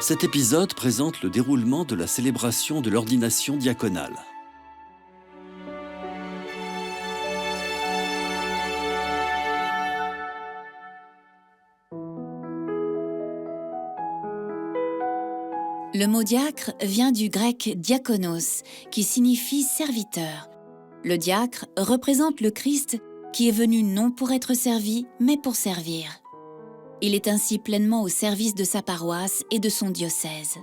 Cet épisode présente le déroulement de la célébration de l'ordination diaconale. Le mot diacre vient du grec diakonos, qui signifie serviteur. Le diacre représente le Christ qui est venu non pour être servi, mais pour servir. Il est ainsi pleinement au service de sa paroisse et de son diocèse.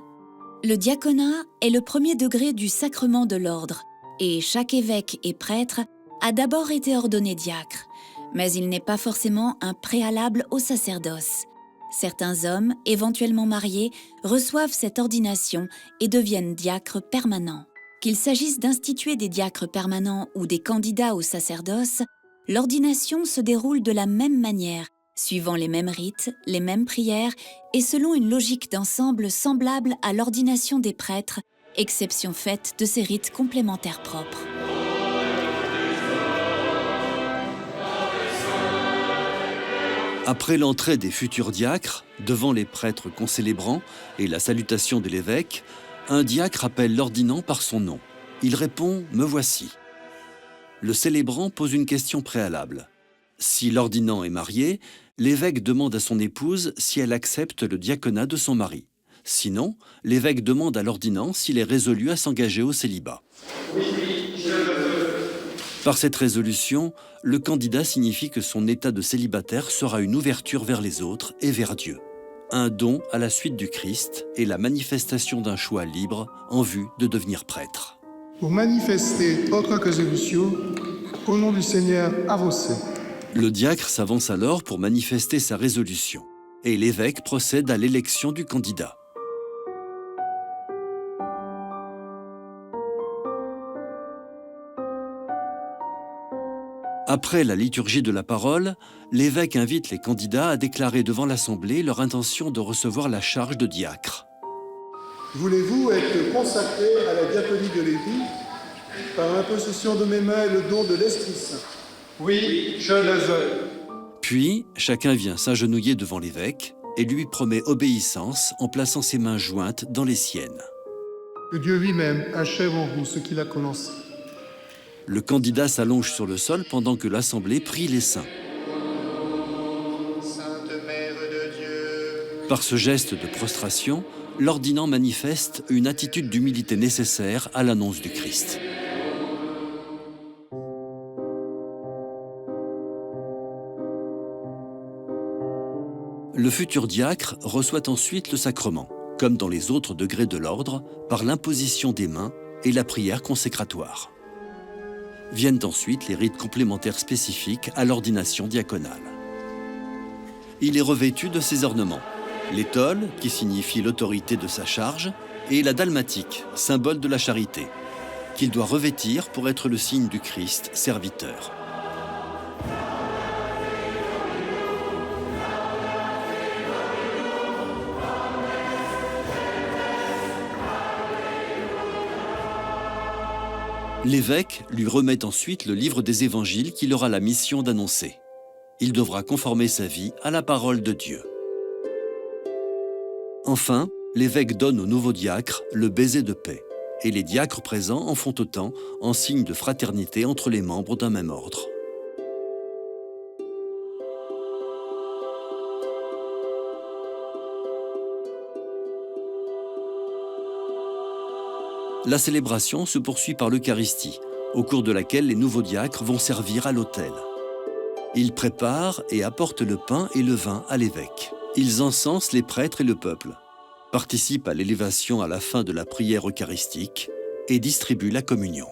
Le diaconat est le premier degré du sacrement de l'ordre, et chaque évêque et prêtre a d'abord été ordonné diacre, mais il n'est pas forcément un préalable au sacerdoce. Certains hommes, éventuellement mariés, reçoivent cette ordination et deviennent diacres permanents. Qu'il s'agisse d'instituer des diacres permanents ou des candidats au sacerdoce, l'ordination se déroule de la même manière, suivant les mêmes rites, les mêmes prières et selon une logique d'ensemble semblable à l'ordination des prêtres, exception faite de ces rites complémentaires propres. Après l'entrée des futurs diacres, devant les prêtres concélébrants et la salutation de l'évêque, un diacre appelle l'ordinant par son nom. Il répond « Me voici ». Le célébrant pose une question préalable. Si l'ordinant est marié, l'évêque demande à son épouse si elle accepte le diaconat de son mari. Sinon, l'évêque demande à l'ordinant s'il est résolu à s'engager au célibat. Par cette résolution, le candidat signifie que son état de célibataire sera une ouverture vers les autres et vers Dieu. Un don à la suite du Christ et la manifestation d'un choix libre en vue de devenir prêtre. Pour manifester votre résolution, au nom du Seigneur, avancez. Le diacre s'avance alors pour manifester sa résolution, et l'évêque procède à l'élection du candidat. Après la liturgie de la parole, l'évêque invite les candidats à déclarer devant l'Assemblée leur intention de recevoir la charge de diacre. Voulez-vous être consacré à la diaconie de l'Église par l'imposition de mes mains et le don de l'Esprit Saint? Oui, je le veux. Puis, chacun vient s'agenouiller devant l'évêque et lui promet obéissance en plaçant ses mains jointes dans les siennes. Que Dieu lui-même achève en vous ce qu'il a commencé. Le candidat s'allonge sur le sol pendant que l'Assemblée prie les saints. Sainte Mère de Dieu. Par ce geste de prostration, l'ordinant manifeste une attitude d'humilité nécessaire à l'annonce du Christ. Le futur diacre reçoit ensuite le sacrement, comme dans les autres degrés de l'ordre, par l'imposition des mains et la prière consécratoire. Viennent ensuite les rites complémentaires spécifiques à l'ordination diaconale. Il est revêtu de ses ornements, l'étole, qui signifie l'autorité de sa charge, et la dalmatique, symbole de la charité, qu'il doit revêtir pour être le signe du Christ, serviteur. L'évêque lui remet ensuite le livre des évangiles qu'il aura la mission d'annoncer. Il devra conformer sa vie à la parole de Dieu. Enfin, l'évêque donne au nouveau diacre le baiser de paix, et les diacres présents en font autant en signe de fraternité entre les membres d'un même ordre. La célébration se poursuit par l'Eucharistie, au cours de laquelle les nouveaux diacres vont servir à l'autel. Ils préparent et apportent le pain et le vin à l'évêque. Ils encensent les prêtres et le peuple, participent à l'élévation à la fin de la prière eucharistique et distribuent la communion.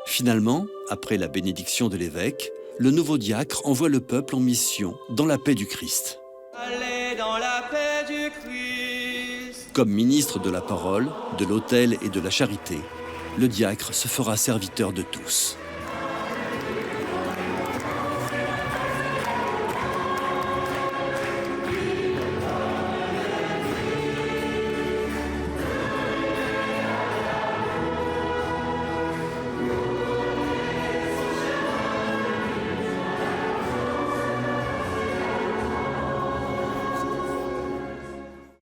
Finalement, après la bénédiction de l'évêque, le nouveau diacre envoie le peuple en mission dans la paix du Christ. Allez dans la paix du Christ. Comme ministre de la parole, de l'autel et de la charité, le diacre se fera serviteur de tous.